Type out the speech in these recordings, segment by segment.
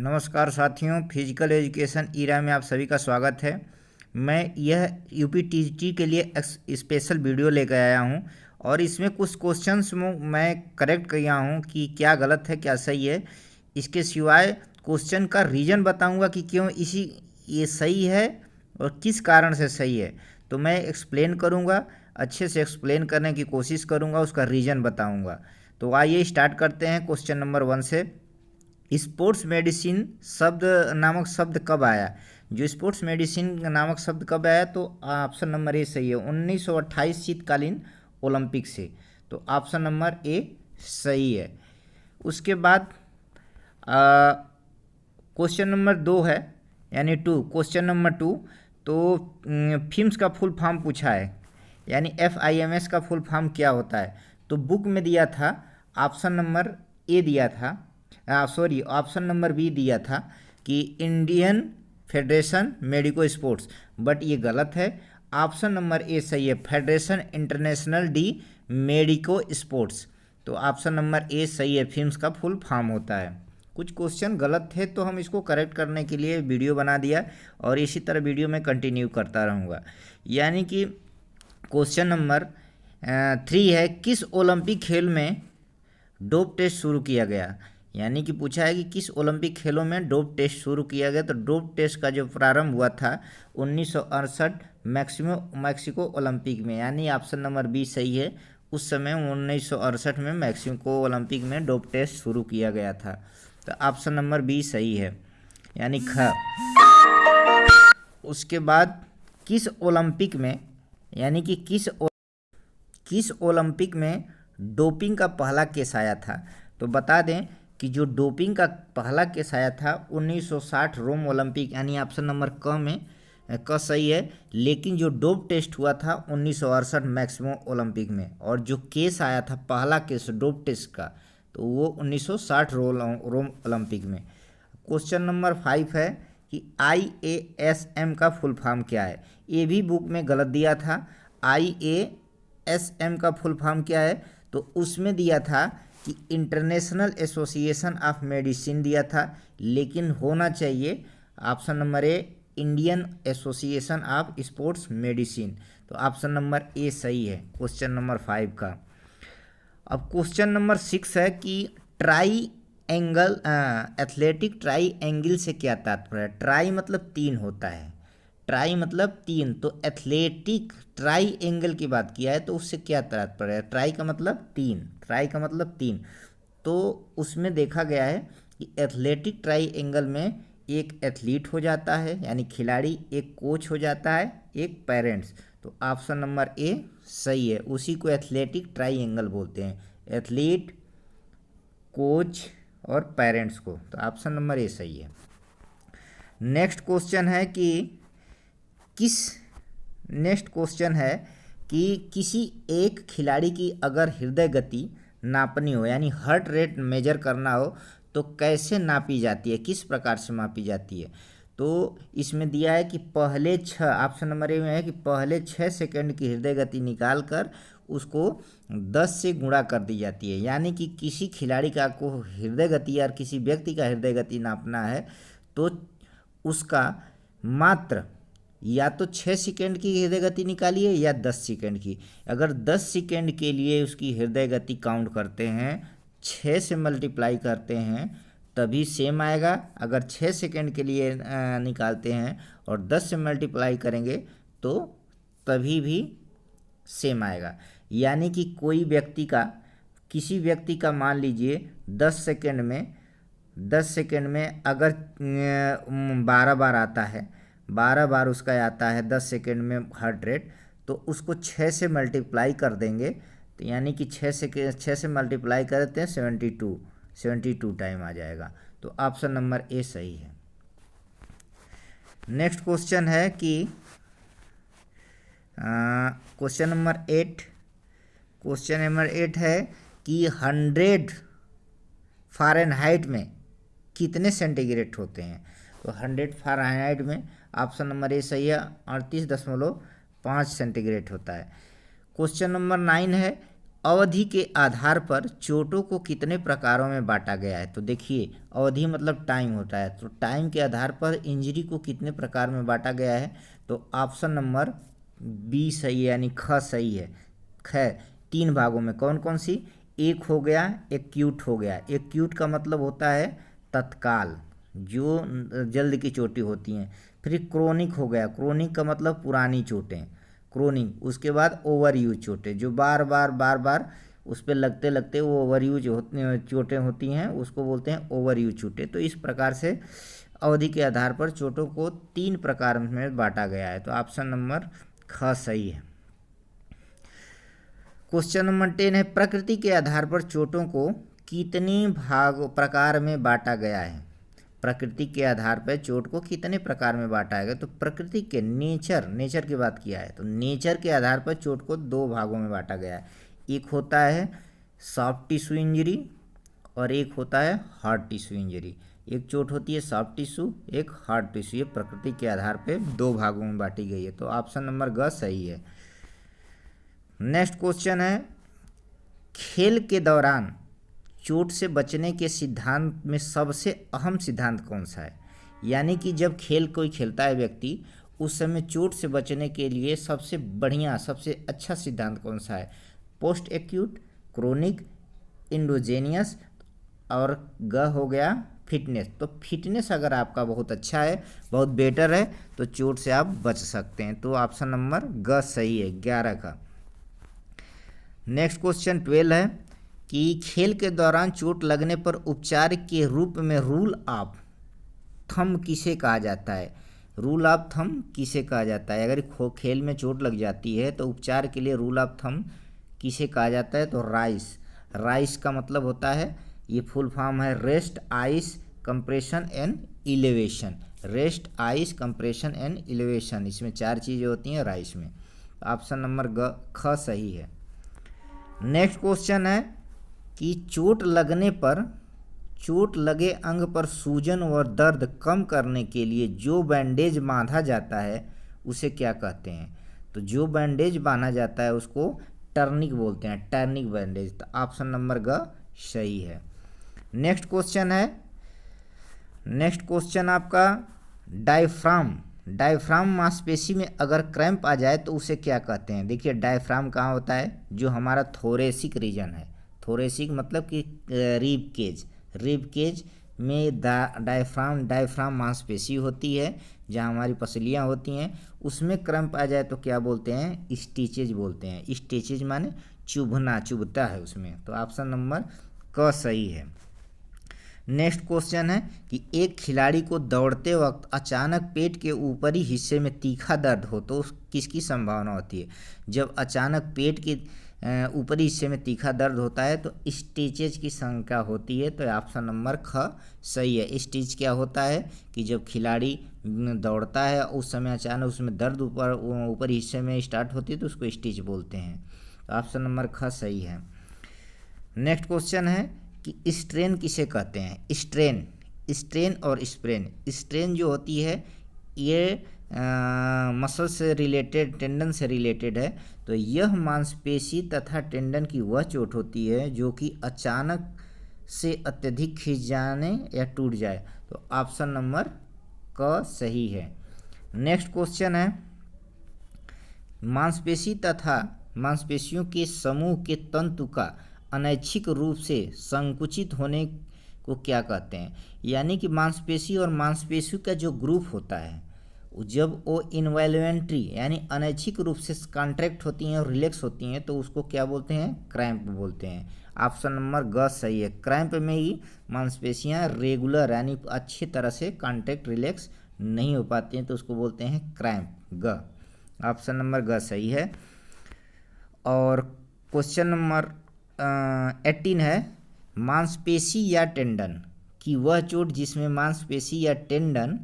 नमस्कार साथियों, physical education Ira में आप सभी का स्वागत है। मैं यह यूपीटीटी के लिए स्पेशल वीडियो लेकर आया हूं और इसमें कुछ क्वेश्चंस मैं करेक्ट किया हूं कि क्या गलत है क्या सही है। इसके सिवाय क्वेश्चन का रीज़न बताऊंगा कि क्यों ये सही है और किस कारण से सही है। तो मैं एक्सप्लेन करूंगा, अच्छे से एक्सप्लेन करने की कोशिश करूंगा, उसका रीज़न बताऊंगा। तो आइए स्टार्ट करते हैं क्वेश्चन नंबर 1 से। स्पोर्ट्स मेडिसिन नामक शब्द कब आया? जो स्पोर्ट्स मेडिसिन नामक शब्द कब आया, तो ऑप्शन नंबर ए सही है, 1928 शीतकालीन ओलंपिक से। तो ऑप्शन नंबर ए सही है। उसके बाद क्वेश्चन नंबर 2 है, यानी 2, क्वेश्चन नंबर 2। तो फिम्स का फुल फॉर्म पूछा है, यानी FIMS का फुल फॉर्म क्या होता है? तो बुक में दिया था, ऑप्शन नंबर ए दिया था, ऑप्शन नंबर बी दिया था कि Indian federation medico sports, but ये गलत है। ऑप्शन नंबर ए सही है, federation international D medico sports. तो ऑप्शन नंबर ए सही है, फिम्स का फुल फॉर्म होता है। कुछ क्वेश्चन गलत थे तो हम इसको करेक्ट करने के लिए वीडियो बना दिया और इसी तरह वीडियो में कंटिन्यू करता रहूँगा। यानी कि क्वेश्चन नंबर 3 है, किस ओलंपिक खेल में डोप टेस्ट शुरू किया गया? यानी कि पूछा है कि किस ओलंपिक खेलों में डोप टेस्ट शुरू किया गया। तो डोप टेस्ट का जो प्रारंभ हुआ था 1968 मैक्सिको ओलंपिक में, यानी ऑप्शन नंबर बी सही है। उस समय 1968 में मैक्सिको ओलंपिक में डोप टेस्ट शुरू किया गया था। तो ऑप्शन नंबर बी सही है, यानी ख। उसके बाद किस ओलंपिक में, यानी कि किस ओलंपिक में डोपिंग का पहला केस आया था? तो बता दें कि जो डोपिंग का पहला केस आया था 1960 रोम ओलंपिक, यानी ऑप्शन नंबर क सही है। लेकिन जो डोप टेस्ट हुआ था 1968 मैक्सिको ओलंपिक में, और जो केस आया था पहला केस डोप टेस्ट का, तो वो 1960 रोम ओलंपिक में। क्वेश्चन नंबर 5 है कि IASM का फुल फॉर्म क्या है? ये भी बुक में गलत दिया था। IASM का फुल फॉर्म क्या है? तो उसमें दिया था कि इंटरनेशनल एसोसिएशन ऑफ मेडिसिन दिया था, लेकिन होना चाहिए option number A, Indian association of sports medicine. तो ऑप्शन नंबर ए सही है क्वेश्चन नंबर 5 का। अब क्वेश्चन नंबर 6 है कि एथलेटिक ट्राई एंगल से क्या तात्पर्य है? ट्राई मतलब 3 होता है, ट्राई मतलब 3, तो एथलेटिक ट्राई एंगल की बात किया है, तो उससे क्या तात्पर्य है? ट्राई का मतलब 3, ट्राई का मतलब 3। तो उसमें देखा गया है कि एथलेटिक ट्राई एंगल में एक एथलीट हो जाता है, यानी खिलाड़ी, एक कोच हो जाता है, एक पेरेंट्स। तो ऑप्शन नंबर ए सही है, उसी को एथलेटिक ट्राई एंगल बोलते हैं, एथलीट, कोच और पेरेंट्स को। तो ऑप्शन नंबर ए सही है। नेक्स्ट क्वेश्चन है कि किसी एक खिलाड़ी की अगर हृदय गति नापनी हो, यानी हार्ट रेट मेजर करना हो, तो कैसे नापी जाती है, किस प्रकार से मापी जाती है? तो इसमें दिया है कि पहले 6, ऑप्शन नंबर ए में है कि पहले 6 सेकंड की हृदय गति निकाल कर उसको 10 से गुणा कर दी जाती है। यानी कि किसी खिलाड़ी का को हृदय गति या किसी व्यक्ति का हृदय गति नापना है, तो उसका मात्र या तो 6 सेकंड की हृदय गति निकालिए या 10 सेकंड की। अगर 10 सेकंड के लिए उसकी हृदय गति काउंट करते हैं, 6 से मल्टीप्लाई करते हैं, तभी सेम आएगा। अगर 6 सेकंड के लिए निकालते हैं और 10 से मल्टीप्लाई करेंगे तो तभी भी सेम आएगा। यानी कि किसी व्यक्ति का मान लीजिए 10 सेकंड में अगर 12 बार आता है, 12 बार उसका आता है 10 सेकंड में हार्ट रेट, तो उसको 6 से मल्टीप्लाई कर देंगे, तो यानी कि 6 से मल्टीप्लाई करते हैं 72 टाइम आ जाएगा। तो ऑप्शन नंबर ए सही है। नेक्स्ट क्वेश्चन है कि क्वेश्चन नंबर 8 है कि 100 फ़ारेनहाइट में कितने सेंटीग्रेड होते हैं? तो 100 फ़ारेनहाइट में ऑप्शन नंबर ए सही है, 38.5 सेंटीग्रेड होता है। क्वेश्चन नंबर 9 है, अवधि के आधार पर चोटों को कितने प्रकारों में बांटा गया है? तो देखिए, अवधि मतलब टाइम होता है, तो टाइम के आधार पर इंजरी को कितने प्रकार में बांटा गया है? तो ऑप्शन नंबर बी सही है, यानी ख सही है। ख 3 भागों में। कौन कौन सी? एक हो गया एक्यूट हो गया। एक्यूट का मतलब होता है तत्काल, जो जल्द की चोटें होती हैं। फिर क्रोनिक हो गया। क्रोनिक का मतलब पुरानी चोटें, क्रोनिक। उसके बाद ओवर यूज चोटें, जो बार बार उस पर लगते लगते वो ओवर यूज चोटें होती हैं, उसको बोलते हैं ओवर यूज चोटें। तो इस प्रकार से अवधि के आधार पर चोटों को 3 प्रकार में बांटा गया है। तो ऑप्शन नंबर ख सही है। क्वेश्चन नंबर 10 है, प्रकृति के आधार पर चोटों को कितने प्रकार में बांटा गया है? प्रकृति के आधार पर चोट को कितने प्रकार में बांटा गया? तो प्रकृति के नेचर की बात किया है, तो नेचर के आधार पर चोट को 2 भागों में बांटा गया है। एक होता है सॉफ्ट टिश्यू इंजरी और एक होता है हार्ड टिश्यू इंजरी। एक चोट होती है सॉफ्ट टिश्यू, एक हार्ड टिश्यू। ये प्रकृति के आधार पर 2 भागों में बांटी गई है। तो ऑप्शन नंबर ग सही है। नेक्स्ट क्वेश्चन है, खेल के दौरान चोट से बचने के सिद्धांत में सबसे अहम सिद्धांत कौन सा है? यानी कि जब खेल कोई खेलता है व्यक्ति, उस समय चोट से बचने के लिए सबसे बढ़िया, सबसे अच्छा सिद्धांत कौन सा है? पोस्ट एक्यूट, क्रोनिक, इंडोजेनियस और ग हो गया फिटनेस। तो फिटनेस अगर आपका बहुत अच्छा है, बहुत बेटर है, तो चोट से आप बच सकते हैं। तो ऑप्शन नंबर ग सही है, 11 का। नेक्स्ट क्वेश्चन 12 है कि खेल के दौरान चोट लगने पर उपचार के रूप में रूल ऑफ थंब किसे कहा जाता है? रूल ऑफ थंब किसे कहा जाता है? अगर खेल में चोट लग जाती है तो उपचार के लिए रूल ऑफ थंब किसे कहा जाता है? तो राइस का मतलब होता है, ये फुल फॉर्म है rest ice compression and elevation. Rest ice compression and elevation, इसमें 4 चीज़ें होती हैं राइस में। ऑप्शन नंबर ख सही है। नेक्स्ट क्वेश्चन है कि चोट लगे अंग पर सूजन और दर्द कम करने के लिए जो बैंडेज बांधा जाता है उसे क्या कहते हैं? तो जो बैंडेज बांधा जाता है उसको टर्निक बोलते हैं, टर्निक बैंडेज। तो ऑप्शन नंबर ग सही है। नेक्स्ट क्वेश्चन आपका डायफ्राम मांसपेशी में अगर क्रैम्प आ जाए तो उसे क्या कहते हैं? देखिए, डायफ्राम कहाँ होता है? जो हमारा थोरेसिक रीजन है। थोरेसिक मतलब कि रिब केज में डायफ्राम मांसपेशी होती है, जहाँ हमारी पसलियाँ होती हैं, उसमें क्रैम्प आ जाए तो क्या बोलते हैं? स्टिचेज बोलते हैं। स्टिचेज माने चुभता है उसमें। तो ऑप्शन नंबर क सही है। नेक्स्ट क्वेश्चन है कि एक खिलाड़ी को दौड़ते वक्त अचानक पेट के ऊपरी हिस्से में तीखा दर्द हो तो किसकी संभावना होती है? जब अचानक पेट के ऊपरी हिस्से में तीखा दर्द होता है तो स्टिचेज की संख्या होती है। तो ऑप्शन नंबर ख सही है। स्टिच क्या होता है कि जब खिलाड़ी दौड़ता है उस समय अचानक उसमें दर्द ऊपरी हिस्से में स्टार्ट होती है तो उसको स्टिच बोलते हैं। तो ऑप्शन नंबर ख सही है। नेक्स्ट क्वेश्चन है कि स्ट्रेन किसे कहते हैं? स्ट्रेन और स्प्रेन। स्ट्रेन जो होती है ये मसल से रिलेटेड, टेंडन से रिलेटेड है। तो यह मांसपेशी तथा टेंडन की वह चोट होती है जो कि अचानक से अत्यधिक खिंच जाने या टूट जाए। तो ऑप्शन नंबर क सही है। नेक्स्ट क्वेश्चन है, मांसपेशी तथा मांसपेशियों के समूह के तंतु का अनैच्छिक रूप से संकुचित होने को क्या कहते हैं? यानी कि मांसपेशी और मांसपेशियों का जो ग्रुप होता है, जब वो इनवॉल्यूंटरी यानी अनैच्छिक रूप से कॉन्ट्रैक्ट होती हैं और रिलैक्स होती हैं तो उसको क्या बोलते हैं? क्रैम्प बोलते हैं। ऑप्शन नंबर ग सही है। क्रैम्प में ही मांसपेशियां रेगुलर यानी अच्छी तरह से कॉन्ट्रैक्ट रिलैक्स नहीं हो पाती हैं तो उसको बोलते हैं क्रैम्प। ग ऑप्शन नंबर ग सही है। और क्वेश्चन नंबर 18 है, मांसपेशी या टेंडन की वह चोट जिसमें मांसपेशी या टेंडन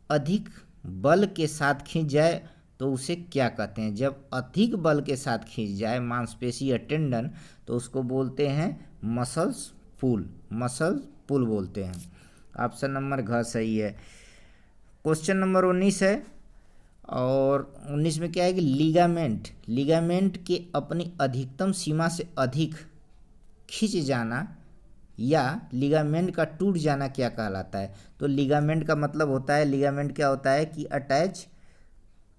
अधिक बल के साथ खींच जाए तो उसे क्या कहते हैं? जब अधिक बल के साथ खींच जाए मांसपेशी या टेंडन तो उसको बोलते हैं मसल पुल बोलते हैं। ऑप्शन नंबर घ सही है। क्वेश्चन नंबर 19 है, और 19 में क्या है कि लिगामेंट के अपनी अधिकतम सीमा से अधिक खिंच जाना या लिगामेंट का टूट जाना क्या कहलाता है। तो लिगामेंट का मतलब होता है, लिगामेंट क्या होता है कि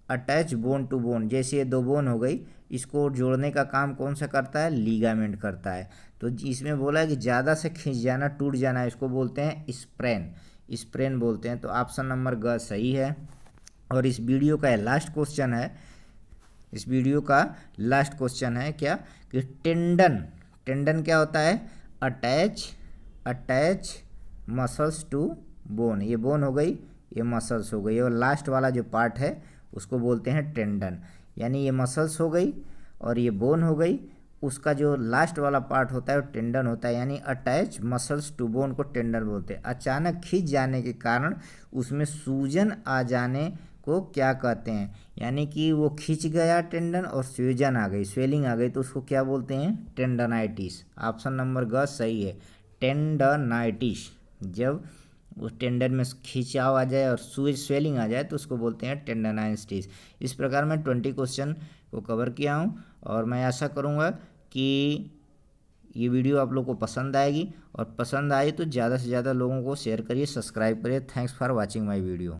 अटैच बोन टू बोन, जैसे ये दो बोन हो गई, इसको जोड़ने का काम कौन सा करता है, लिगामेंट करता है। तो इसमें बोला है कि ज़्यादा से खिंच जाना, टूट जाना, इसको बोलते हैं स्प्रेन बोलते हैं। तो ऑप्शन नंबर ग सही है। और इस वीडियो का लास्ट क्वेश्चन है, इस वीडियो का लास्ट क्वेश्चन है क्या कि टेंडन क्या होता है, अटैच मसल्स टू बोन, ये बोन हो गई, ये मसल्स हो गई, और लास्ट वाला जो पार्ट है उसको बोलते हैं टेंडन। यानी ये मसल्स हो गई और ये बोन हो गई, उसका जो लास्ट वाला पार्ट होता है वो टेंडन होता है। यानी अटैच मसल्स टू बोन को टेंडन बोलते हैं। अचानक खिंच जाने के कारण उसमें सूजन आ जाने को क्या कहते हैं, यानी कि वो खिंच गया टेंडन और सूजन आ गई, स्वेलिंग आ गई, तो उसको क्या बोलते हैं, टेंडनाइटिस। ऑप्शन नंबर ग सही है, टेंडनाइटिस। जब उस टेंडन में खिंचाव आ जाए और स्वेलिंग आ जाए तो उसको बोलते हैं टेंडनाइटिस। इस प्रकार मैं 20 क्वेश्चन को कवर किया हूँ और मैं आशा करूँगा कि ये वीडियो आप लोग को पसंद आएगी, और पसंद आई तो ज़्यादा से ज़्यादा लोगों को शेयर करिए, सब्सक्राइब करिए। Thanks for watching my video.